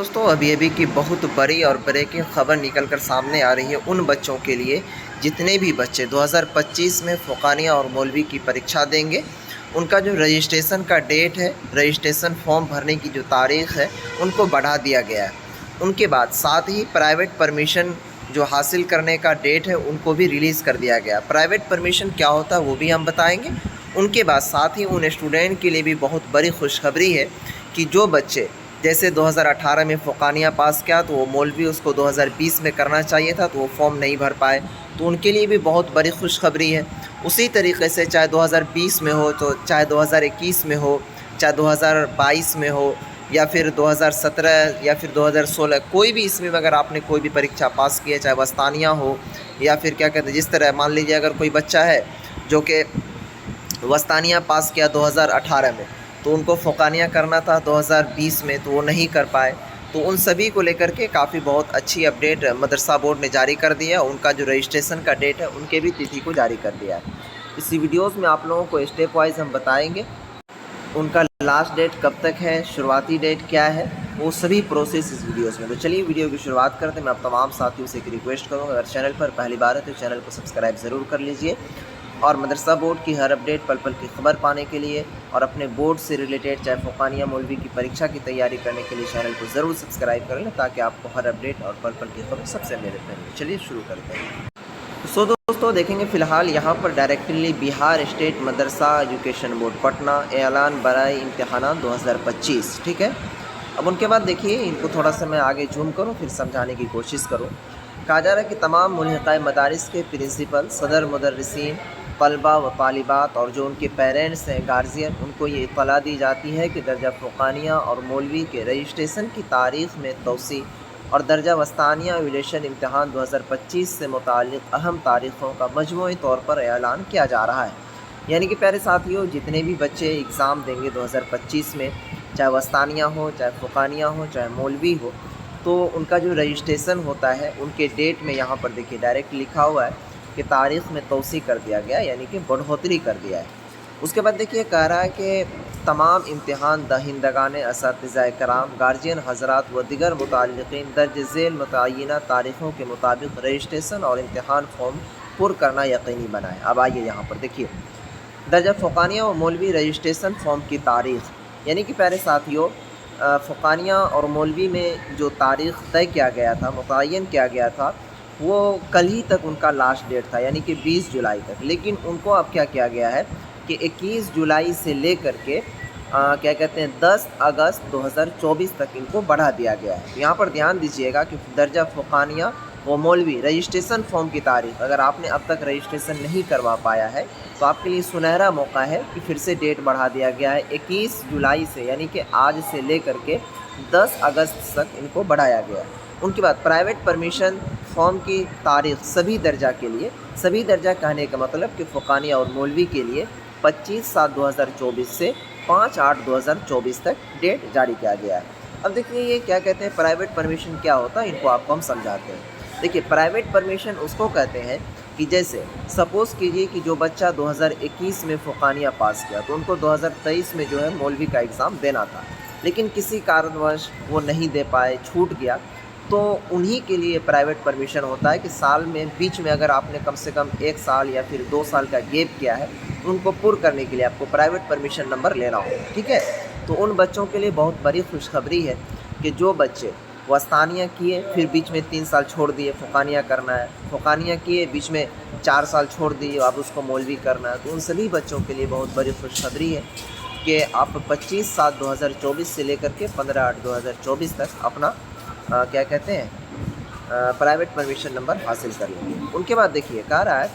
दोस्तों अभी की बहुत बड़ी और ब्रेकिंग खबर निकल कर सामने आ रही है उन बच्चों के लिए जितने भी बच्चे 2025 में फ़ुक़ानिया और मौलवी की परीक्षा देंगे। उनका जो रजिस्ट्रेशन का डेट है, रजिस्ट्रेशन फॉर्म भरने की जो तारीख़ है, उनको बढ़ा दिया गया है। उनके बाद साथ ही प्राइवेट परमिशन जो हासिल करने का डेट है उनको भी रिलीज़ कर दिया गया। प्राइवेट परमिशन क्या होता है वो भी हम बताएंगे। उनके बाद साथ ही उन स्टूडेंट के लिए भी बहुत बड़ी खुशखबरी है कि जो बच्चे जैसे 2018 में फ़ुक़ानिया पास किया तो वो मौलवी उसको 2020 में करना चाहिए था तो वो फॉर्म नहीं भर पाए, तो उनके लिए भी बहुत बड़ी खुशखबरी है। उसी तरीके से चाहे 2020 में हो, तो चाहे 2021 में हो, चाहे 2022 में हो, या फिर 2017 या फिर 2016, कोई भी इसमें अगर आपने कोई भी परीक्षा पास की है, चाहे वस्तानिया हो या फिर क्या कहते हैं, जिस तरह मान लीजिए अगर कोई बच्चा है जो कि वस्तानिया पास किया 2018 में, तो उनको फ़ुक़ानिया करना था 2020 में, तो वो नहीं कर पाए। तो उन सभी को लेकर के काफ़ी बहुत अच्छी अपडेट मदरसा बोर्ड ने जारी कर दिया। उनका जो रजिस्ट्रेशन का डेट है उनके भी तिथि को जारी कर दिया है। इसी वीडियोज़ में आप लोगों को स्टेप वाइज हम बताएंगे उनका लास्ट डेट कब तक है, शुरुआती डेट क्या है, वो सभी प्रोसेस इस वीडियोज़ में। तो चलिए वीडियो की शुरुआत करते हैं। मैं आप तमाम साथियों से एक रिक्वेस्ट करूँगा, अगर चैनल पर पहली बार है तो चैनल को सब्सक्राइब ज़रूर कर लीजिए और मदरसा बोर्ड की हर अपडेट पल पल की खबर पाने के लिए और अपने बोर्ड से रिलेटेड चाहे फ़ुक़ानिया मौलवी की परीक्षा की तैयारी करने के लिए चैनल को ज़रूर सब्सक्राइब कर लें ताकि आपको हर अपडेट और पल पल की खबर सबसे पहले मिले। चलिए शुरू करते हैं। सो दोस्तों देखेंगे फ़िलहाल यहाँ पर डायरेक्टली बिहार स्टेट मदरसा एजुकेशन बोर्ड पटना एलान बराए इम्तिहानात 2025, ठीक है। अब उनके बाद देखिए इनको थोड़ा सा मैं आगे जूम करूँ फिर समझाने की कोशिश करूँ। कहा जा रहा है कि तमाम मुल्हिक़ा मदारिस के प्रिंसिपल, सदर, मुदर्रिसीन, तलबा व तालिबात और जो उनके पेरेंट्स हैं, गार्जियन, उनको ये इत्तला दी जाती है कि दर्जा फ़ुक़ानिया और मौलवी के रजिस्ट्रेशन की तारीख़ में तौसी और दर्जा वस्तानिया एविएशन इम्तिहान 2025 से मुताल्लिक़ अहम तारीख़ों का मजमूई तौर पर ऐलान किया जा रहा है। यानी कि प्यारे साथियों, जितने भी बच्चे एग्ज़ाम देंगे 2025 में, चाहे वस्तानिया हो, चाहे फ़ुक़ानिया हो, चाहे मौलवी हो, तो उनका जो रजिस्ट्रेशन होता है उनके डेट में यहाँ पर देखिए डायरेक्ट लिखा हुआ है कि तारीख़ में तौसी कर दिया गया, यानी कि बढ़ोतरी कर दिया है। उसके बाद देखिए कह रहा है कि तमाम इम्तिहान दहिंदगान असातिज़ा कराम, गार्जियन हज़रात व दिगर मुताल्लिक़ीन दर्ज झेल मुतय्यना तारीख़ों के मुताबिक रजिस्ट्रेशन और इम्तिहान फॉर्म पुर करना यकीनी बनाएँ। अब आइए यहाँ पर देखिए दर्जा फ़ुक़ानिया व मौलवी रजिस्ट्रेशन फॉर्म की तारीख़, यानी कि प्यारे साथियों फ़ुक़ानिया और मौलवी में जो तारीख़ तय किया गया था, मुतय्यन किया गया था, वो कल ही तक उनका लास्ट डेट था, यानी कि 20 जुलाई तक। लेकिन उनको अब क्या किया गया है कि 21 जुलाई से लेकर के क्या कहते हैं 10 अगस्त 2024 तक इनको बढ़ा दिया गया है। यहाँ पर ध्यान दीजिएगा कि दर्जा फ़ुक़ानिया व मौलवी रजिस्ट्रेशन फॉर्म की तारीख़, अगर आपने अब तक रजिस्ट्रेशन नहीं करवा पाया है तो आपके लिए सुनहरा मौका है कि फिर से डेट बढ़ा दिया गया है 21 जुलाई से, यानी कि आज से लेकर के 10 अगस्त तक इनको बढ़ाया गया है। उनके बाद प्राइवेट परमिशन फॉर्म की तारीख़ सभी दर्जा के लिए, सभी दर्जा कहने का मतलब कि फ़ुक़ानिया और मौलवी के लिए 25/7/2024 से 5/8/2024 तक डेट जारी किया गया है। अब देखिए ये क्या कहते हैं प्राइवेट परमिशन क्या होता है, इनको आपको हम समझाते हैं। देखिए प्राइवेट परमिशन उसको कहते हैं कि जैसे सपोज़ कीजिए कि जो बच्चा 2021 में फ़ुक़ानिया पास किया तो उनको 2023 में जो है मौलवी का एग्ज़ाम देना था, लेकिन किसी कारणवश वो नहीं दे पाए, छूट गया, तो उन्हीं के लिए प्राइवेट परमिशन होता है कि साल में बीच में अगर आपने कम से कम 1 साल या फिर 2 साल का गैप किया है, उनको पुर करने के लिए आपको प्राइवेट परमिशन नंबर लेना होगा, ठीक है। तो उन बच्चों के लिए बहुत बड़ी खुशखबरी है कि जो बच्चे वस्तानिया किए फिर बीच में 3 साल छोड़ दिए, फ़ुक़ानिया करना है, फ़ुक़ानिया किए बीच में 4 साल छोड़ दिए, अब उसको मौलवी करना है, तो उन सभी बच्चों के लिए बहुत बड़ी खुशखबरी है कि आप 25/7/2024 से लेकर के 15/8/2024 तक अपना क्या कहते हैं प्राइवेट परमिशन नंबर हासिल कर लेंगे। उनके बाद देखिए कह रहा है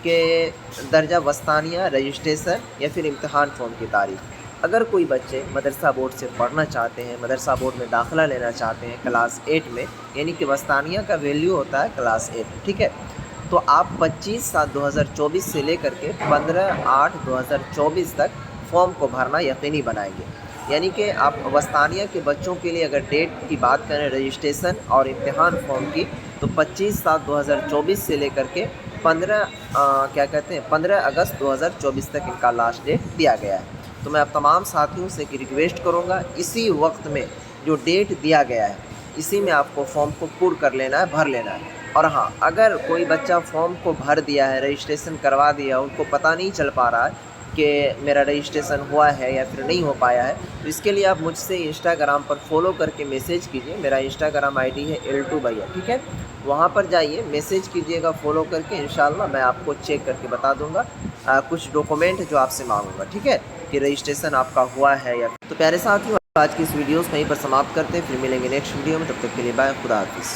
कि दर्जा वस्तानिया रजिस्ट्रेशन या फिर इम्तिहान फॉर्म की तारीख़, अगर कोई बच्चे मदरसा बोर्ड से पढ़ना चाहते हैं, मदरसा बोर्ड में दाखिला लेना चाहते हैं क्लास 8 में, यानी कि वस्तानिया का वैल्यू होता है क्लास 8, ठीक है, तो आप 25/7/2024 से लेकर के 15/8/2024 तक फॉर्म को भरना यकीनी बनाएंगे। यानी कि आप वस्तानिया के बच्चों के लिए अगर डेट की बात करें रजिस्ट्रेशन और इम्तिहान फॉर्म की, तो 25/7/2024 से लेकर के 15 अगस्त 2024 तक इनका लास्ट डेट दिया गया है। तो मैं अब तमाम साथियों से एक रिक्वेस्ट करूँगा, इसी वक्त में जो डेट दिया गया है اسی میں آپ کو فارم کو پور کر لینا ہے، بھر لینا ہے۔ اور ہاں، اگر کوئی بچہ فارم کو بھر دیا ہے، رجسٹریشن کروا دیا، ان کو پتہ نہیں چل پا رہا ہے کہ میرا رجسٹریشن ہوا ہے یا پھر نہیں ہو پایا ہے، تو اس کے لیے آپ مجھ سے انسٹاگرام پر فالو کر کے میسیج کیجیے۔ میرا انسٹاگرام آئی ڈی ہے L2 بھیا، ٹھیک ہے؟ وہاں پر جائیے، میسیج کیجیے گا فالو کر کے، انشاءاللہ میں آپ کو چیک کر کے بتا دوں گا کچھ ڈاکومنٹ جو آپ سے مانگوں گا، ٹھیک ہے؟ کہ رجسٹریشن آپ کا ہوا ہے یا تو پیارے ساتھیوں، آج کی اس ویڈیوز کہیں پر سماپت کرتے ہیں، پھر ملیں گے نیکسٹ ویڈیو میں، تب تک کے لیے بائے، خدا حافظ۔